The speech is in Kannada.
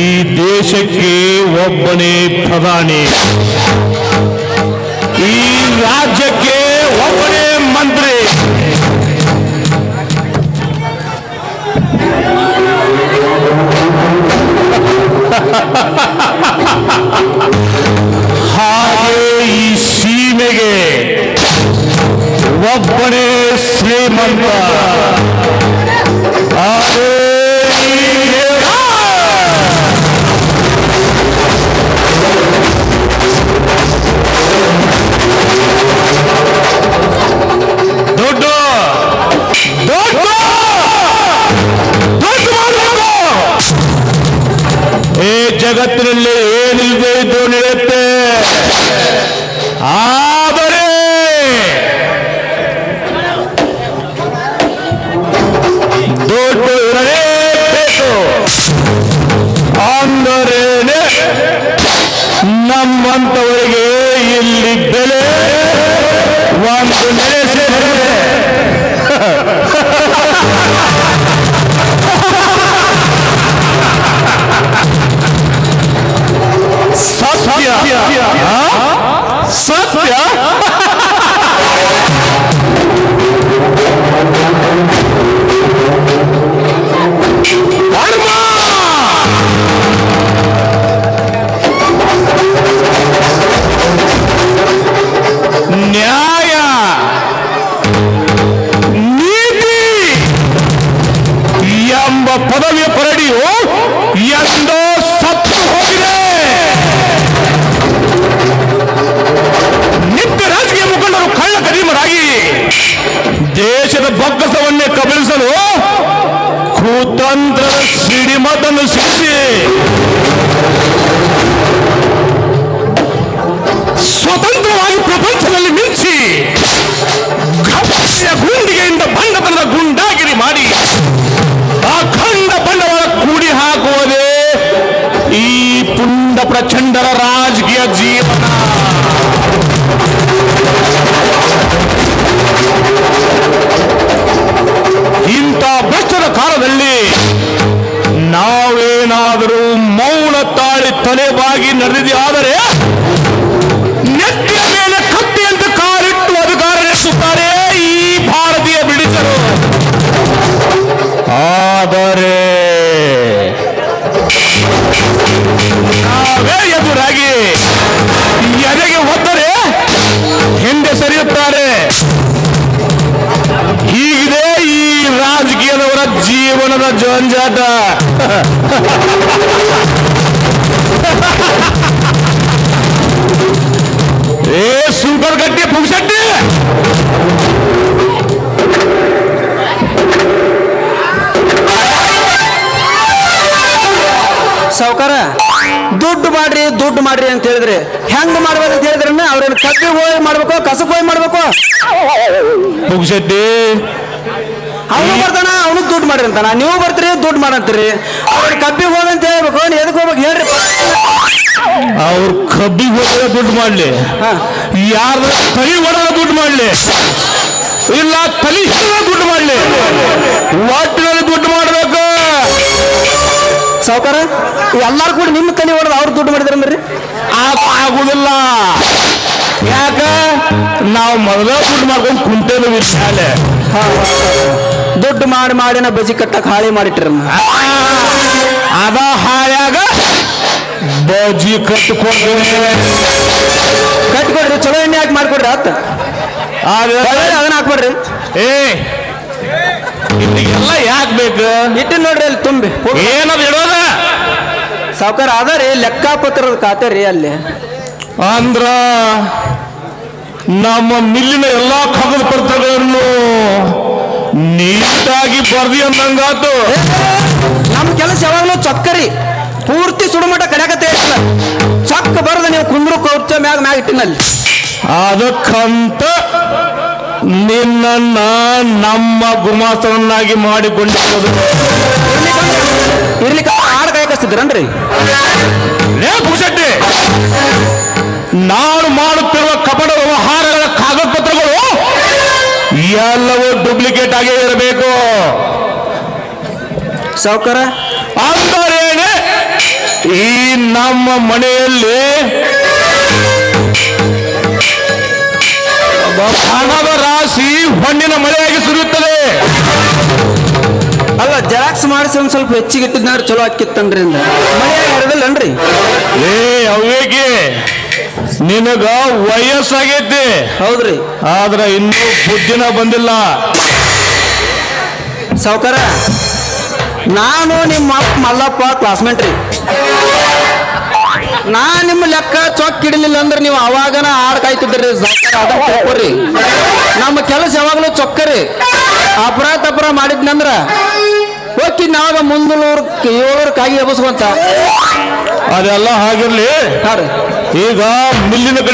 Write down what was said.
ಈ ದೇಶಕ್ಕೆ ಒಬ್ಬನೇ ಪ್ರಧಾನಿ, ಈ ರಾಜ್ಯಕ್ಕೆ ಒಬ್ಬನೇ ಮಂತ್ರಿ. ಹಾಗೆ ಈ ಸೀಮೆಗೆ ಒಬ್ಬನೇ ಶ್ರೀಮಂತ. ದುಡ್ಡು ದುಡ್ಡು ದುಡ್ಡು ಮಾಡಬೇಕು. ಈ ಜಗತ್ತಿನಲ್ಲಿ ಏನಿಲ್ಲದೆ ಇದ್ದು ನಡೆಯುತ್ತೆ, ಆದರೆ ದುಡ್ಡು ಇರಲೇಬೇಕು. ಅಂದರೇನೆ ನಮ್ಮಂತವರಿಗೆ ಇಲ್ಲಿ ಬೆಲೆ ಒಂದು ನೆಲೆಸಿದೆ. ಸತ್ಯ ಸತ್ಯ ನ್ಯಾಯ ನೀತಿ ಎಂಬ ಪದವಿಯ ಪರಡಿಯು ಎಂದೋ ಸತ್ತು ಹೋಗಿದೆ. ನಿತ್ಯ ರಾಜಕೀಯ ಮುಖಂಡರು ಕಳ್ಳ ಕದೀಮರಾಗಿ ದೇಶದ ಬೊಕ್ಕಸವನ್ನೇ ಕಬಳಿಸಲು ಕುತಂತ್ರದ ಸಿಡಿಮದ್ದನ್ನು ಸಿಡಿಸಿ ಸ್ವತಂತ್ರವಾಗಿ ಪ್ರಪಂಚದಲ್ಲಿ ಮಿಂಚಿ ಗುಂಡಿಗೆಯಿಂದ ಬಂಡತನದ ಗುಂಡಾಗಿರಿ ಮಾಡಿ ಅಖಂಡ ಬಂಡವಾಳ ಕೂಡಿ ಹಾಕುವುದೇ ಈ ಪುಂಡ ಪ್ರಚಂಡರ ರಾಜಕೀಯ ಜೀವನ. ಇಂಥ ಭ್ರಷ್ಟರ ಕಾಲದಲ್ಲಿ ನಾವೇನಾದರೂ ಮೌನ ತಾಳಿ ತಲೆಬಾಗಿ ನಡೆದಿದೆ ಆದರೆ ನೆತ್ತಿಯ ಮೇಲೆ ಕತ್ತಿಯಂತೆ ಕಾಲಿಟ್ಟು ಅಧಿಕಾರ ನಡೆಸುತ್ತಾರೆ ಈ ಭಾರತೀಯ ಬ್ರಿಟಿಷರು. ಆದರೆ ನಾವೇ ಎದುರಾಗಿ ಎದೆಗೆ ಒದ್ದರೆ ಹಿಂದೆ ಸರಿಯುತ್ತಾರೆ. ಹೀಗಿದೆ ಈ ರಾಜಕೀಯದವರ ಜೀವನದ ಜಂಜಾಟ. ಏ ಸೂಪರ್ ಗಟ್ಟಿ ಪುಗ್ಸಟ್ಟಿ, ಸಾವುಕಾರ ದುಡ್ಡು ಮಾಡ್ರಿ ದುಡ್ಡು ಮಾಡ್ರಿ ಅಂತ ಹೇಳಿದ್ರೆ ಹೆಂಗ್ ಮಾಡ್ಬೇಕು ಅಂತ ಹೇಳಿದ್ರೆ ಅವ್ರೇನು ಕಬ್ಬಿಗೆ ಹೋಗಿ ಮಾಡ್ಬೇಕು, ಕಸಕ್ಕೆ ಹೋಗಿ ಮಾಡ್ಬೇಕು? ಪುಗ್ಸಟ್ಟಿ ಅವನು ಬರ್ತಾನ, ಅವನು ದುಡ್ಡು ಮಾಡ್ರಿ ಅಂತಾನ, ನೀವು ಬರ್ತೀರಿ ದುಡ್ಡು ಮಾಡಂತೀರಿ. ಅವ್ರ ಕಬ್ಬಿಗೆ ಹೋಗಿ ಅಂತ ಹೇಳ್ಬೇಕು, ಎದಕ್ಕೆ ಹೋಗ್ಬೇಕು ಹೇಳ್ರಿ? ಅವ್ರ ಕಬ್ಬಿಗೆ ಹೋದ್ರೆ ದುಡ್ಡು ಮಾಡ್ಲಿ, ಯಾರ ತಲೆ ಒಡಗ ದುಡ್ಡು ಮಾಡ್ಲಿ, ಇಲ್ಲ ತಲೆ ದುಡ್ಡು ಮಾಡ್ಲಿ, ಒಟ್ಟಿನಲ್ಲಿ ದುಡ್ಡು ಮಾಡ್ಬೇಕು. ಸಾವುಕಾರ ಎಲ್ಲಾರು ಕೂಡ ನಿಮ್ಮ ತಲೆ ಹೊಡೆದು ಅವ್ರು ದುಡ್ಡು ಮಾಡಿದ್ರಿ ಆಗುದಿಲ್ಲ. ಯಾಕ ನಾವು ಮೊದಲ ದುಡ್ಡು ಮಾಡ್ಕೊಂಡು ಕುಂತೇವೆ ಶಾಲೆ. ದುಡ್ಡು ಮಾಡಿ ಮಾಡಿನ ಬಜಿ ಕಟ್ಟಕ್ ಹಾಳಿ ಮಾಡಿಟ್ರ ಅದ ಹಾಳ್ಯಾಗ ಬಜಿ ಕಟ್ಕೊಡ್ರಿ, ಚಲೋ ಎಣ್ಣೆ ಹಾಕಿ ಮಾಡ್ಕೊಡ್ರಿ. ಅದನ್ನ ಹಾಕ್ಬಿಡ್ರಿ. ಇಲ್ಲಿಗೆಲ್ಲ ಯಾಕೆ ಬೇಕು? ಇಟ್ಟು ನೋಡ್ರಿ ಅಲ್ಲಿ ತುಂಬಿ ಏನದು ಇಡೋದ? ಸಾವುಕಾರ ಅದರಿ ಲೆಕ್ಕಪತ್ರದ ಖಾತೆ ರೀ ಅಲ್ಲಿ. ಅಂದ್ರ ನಮ್ಮ ಮಿಲ್ಲಿನ ಎಲ್ಲಾ ಕಾಗದ ಪತ್ರಗಳನ್ನು ನೀಟಾಗಿ ಬರ್ದಿ ಅಂದಂಗಾತು. ನಮ್ಮ ಕೆಲಸ ಯಾವಾಗಲೂ ಚೊಕ್ಕರಿ ಪೂರ್ತಿ ಸುಡುಮಟ ಕಡಿಯಾಕತ್ತೆ ಇರಲ್ಲ. ಚೊಕ್ಕ ಬರದ ನೀವು ಕುಂದ್ರು ಕೌಚ ಮ್ಯಾಗ ಇಟ್ಟಿನಲ್ಲಿ. ಅದಕ್ಕಂತ ನಿನ್ನ ನಮ್ಮ ಗುಮಾಸ್ತವನ್ನಾಗಿ ಮಾಡಿಕೊಂಡಿರೋದು. ಇರ್ಲಿಕ್ಕೆ ಆಡ ಕೈ ಕಳಿಸ್ತಿದ್ರನ್ರಿ? ಪುಷಟ್ಟಿ, ನಾನು ಮಾಡುತ್ತಿರುವ ಕಪಟ ವ್ಯವಹಾರಗಳ ಕಾಗದ ಪತ್ರಗಳು ಎಲ್ಲವೂ ಡೂಪ್ಲಿಕೇಟ್ ಆಗೇ ಇರಬೇಕು. ಸಾವುಕಾರ ಅಂದರೇನೆ ಈ ನಮ್ಮ ಮನೆಯಲ್ಲಿ ಹಣದ ರಾಶಿ ಹೊನ್ನಿನ ಮಳೆಯಾಗಿ ಸುರಿಯುತ್ತದೆ. ಅಲ್ಲ ಜೆರಾಕ್ಸ್ ಮಾಡಿಸಿ ಒಂದ್ ಸ್ವಲ್ಪ ಹೆಚ್ಚಿಗೆ ಇಟ್ಟಿದ್ನಾರ ಚಲೋ ಆಕಿತ್ತನ್ರಿ ಅಂದ ಮನೆಯಾಗ ಹರಿದಿಲ್ಲನ್ರಿ. ಏ ಅವೇಗೆ ನಿನಗ ವಯಸ್ಸಾಗೈತಿ, ಹೌದ್ರಿ. ಆದ್ರೆ ಇನ್ನೂ ಬುದ್ಧಿನ ಬಂದಿಲ್ಲ. ಸಾವುಕಾರ ನಾನು ನಿಮ್ಮ ಅಪ್ಪ ಮಲ್ಲಪ್ಪ ಕ್ಲಾಸ್ಮೇಟ್ ರೀ. ನಾ ನಿಮ್ಮ ಲೆಕ್ಕ ಚೊಕ್ ಹಿಡಿಲಿಲ್ಲ ಅಂದ್ರೆ ನೀವು ಅವಾಗನ ಆಡ್ ಕಾಯ್ತಿದ್ರಿ ಸಾವುಕಾರ. ಅದನ್ನ ತಿಳ್ಕೊರಿ. ನಮ್ಮ ಕೆಲಸ ಯಾವಾಗಲೂ ಚೊಕ್ಕರಿ. ಅಪರಾಧ ಮಾಡಿದ್ನಂದ್ರ ಹೋಗಿ ನಾವಾಗ ಮುಂದೂರು 7 ಕಾಗಿ ಎಬಸ್ಕೊಂತ ಅದೆಲ್ಲ ಹಾಗಿರ್ಲಿ. ಹಾ ರೀ. ಈಗ ಮಿಲ್ಲಿನ ಕಡೆ